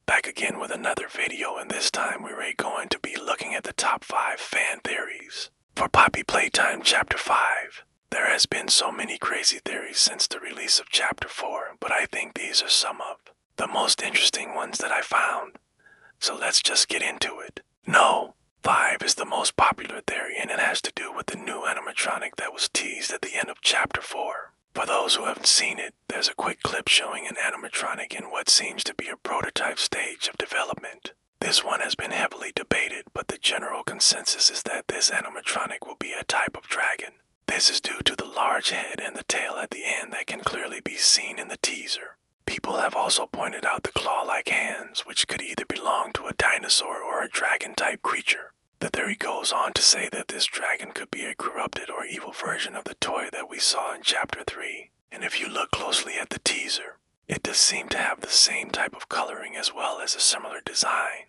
back again with another video, and this time we're going to be looking at the top 5 fan theories for Poppy Playtime Chapter 5. There has been so many crazy theories since the release of Chapter 4, but I think these are some of the most interesting ones that I found. So let's just get into it. No, 5 is the most popular theory, and it has to do with the new animatronic that was teased at the end of Chapter 4. For those who haven't seen it, there's a quick clip showing an animatronic in what seems to be a prototype stage of development. This one has been heavily debated, but the general consensus is that this animatronic will be a type of dragon. This is due to the large head and the tail at the end that can clearly be seen in the teaser. People have also pointed out the claw-like hands, which could either belong to a dinosaur or a dragon-type creature. The theory goes on to say that this dragon could be a corrupted or evil version of the toy that we saw in Chapter 3. And if you look closely at the teaser, it does seem to have the same type of coloring as well as a similar design.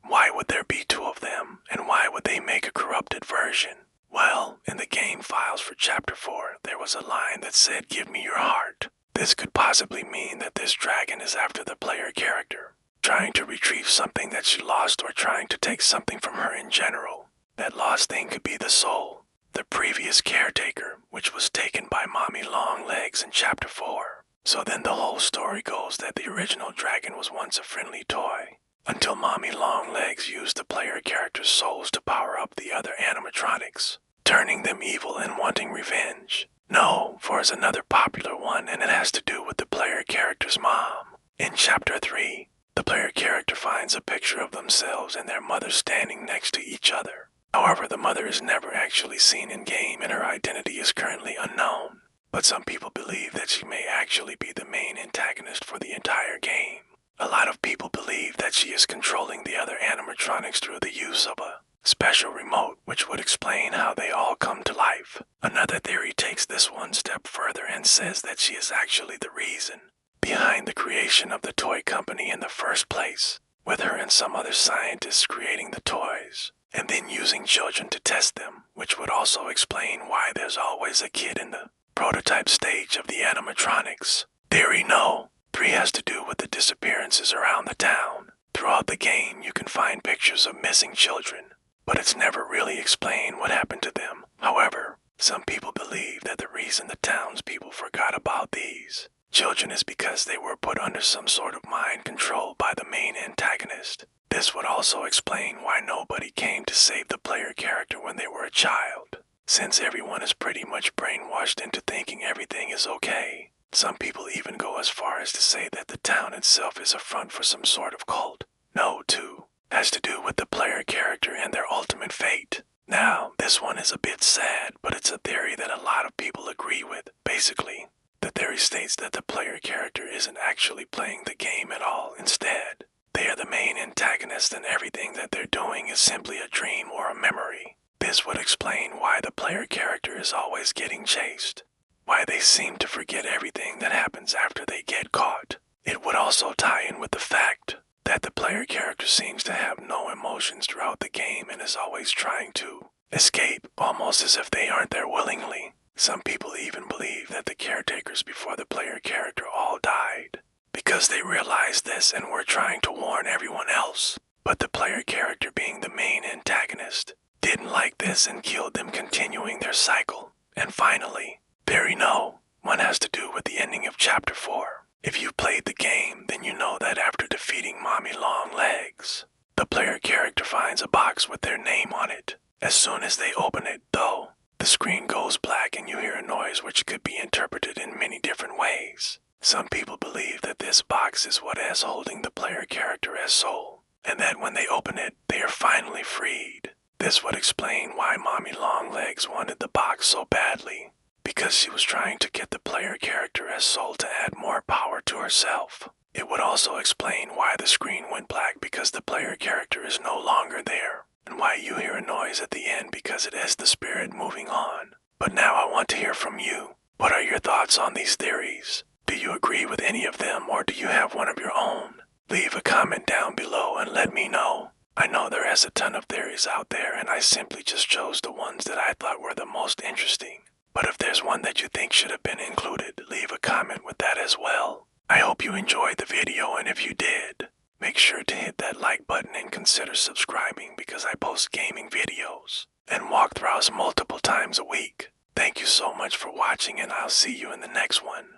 Why would there be 2 of them, and why would they make a corrupted version? Well, in the game files for Chapter 4, there was a line that said, "Give me your heart." This could possibly mean that this dragon is after the player character, trying to retrieve something that she lost or trying to take something from her in general. That lost thing could be the soul, the previous caretaker, which was taken by Mommy Longlegs in Chapter 4. So then the whole story goes that the original dragon was once a friendly toy, until Mommy Longlegs used the player character's souls to power up the other animatronics, turning them evil and wanting revenge. No, for is another popular one, and it has to do with the player character's mom. In Chapter 3, the player character finds a picture of themselves and their mother standing next to each other. However, the mother is never actually seen in-game and her identity is currently unknown. But some people believe that she may actually be the main antagonist for the entire game. A lot of people believe that she is controlling the other animatronics through the use of a special remote, which would explain how they all come to life. Another theory takes this one step further and says that she is actually the reason behind the creation of the toy company in the first place, with her and some other scientists creating the toys, and then using children to test them, which would also explain why there's always a kid in the prototype stage of the animatronics. Theory no. 3 has to do with the disappearances around the town. Throughout the game, you can find pictures of missing children, but it's never really explained what happened to them. However, some people believe that the reason the townspeople forgot about these children is because they were put under some sort of mind control by the main antagonist. This would also explain why nobody came to save the player character when they were a child, since everyone is pretty much brainwashed into thinking everything is okay. Some people even go as far as to say that the town itself is a front for some sort of cult. No, 2 has to do with the player character and their ultimate fate. Now, this one is a bit sad, but it's a theory that a lot of people agree with. Basically, the theory states that the player character isn't actually playing the game at all. Instead, they are the main antagonist and everything that they're doing is simply a dream or a memory. This would explain why the player character is always getting chased, why they seem to forget everything that happens after they get caught. It would also tie in with the fact that the player character seems to have no emotions throughout the game and is always trying to escape, almost as if they aren't there willingly. Some people even believe that the caretakers before the player character all died because they realized this and were trying to warn everyone else. But the player character, being the main antagonist, didn't like this and killed them, continuing their cycle. And finally, theory no. 1 has to do with the ending of Chapter 4. If you played the game, then you know that after defeating Mommy Longlegs, the player character finds a box with their name on it. As soon as they open it, though, the screen goes black and you hear a noise which could be interpreted in many different ways. Some people believe that this box is what is holding the player character as soul, and that when they open it, they are finally freed. This would explain why Mommy Longlegs wanted the box so badly, because she was trying to get the player character as soul to add more power to herself. It would also explain why the screen went black because the player character is no longer there, and why you hear a noise at the end because it is the spirit moving on. But now I want to hear from you. What are your thoughts on these theories? Do you agree with any of them, or do you have one of your own? Leave a comment down below and let me know. I know there is a ton of theories out there, and I simply just chose the ones that I thought were the most interesting. But if there's one that you think should have been included, leave a comment with that as well. I hope you enjoyed the video, and if you did, Make sure to hit that like button and consider subscribing because I post gaming videos and walkthroughs multiple times a week. Thank you so much for watching and I'll see you in the next one.